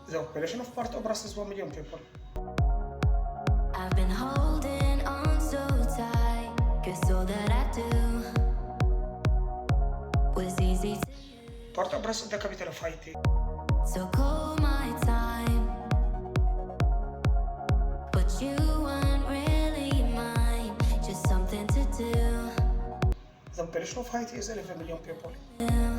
The population of Port-au-Prince is 1 million people. I've been holding on so tight, 'cause all that I do was easy to Port-au-Prince is the capital of Haiti. so call my time, but you weren't really mine, just something to do. The population of Haiti is 11 million people. Yeah.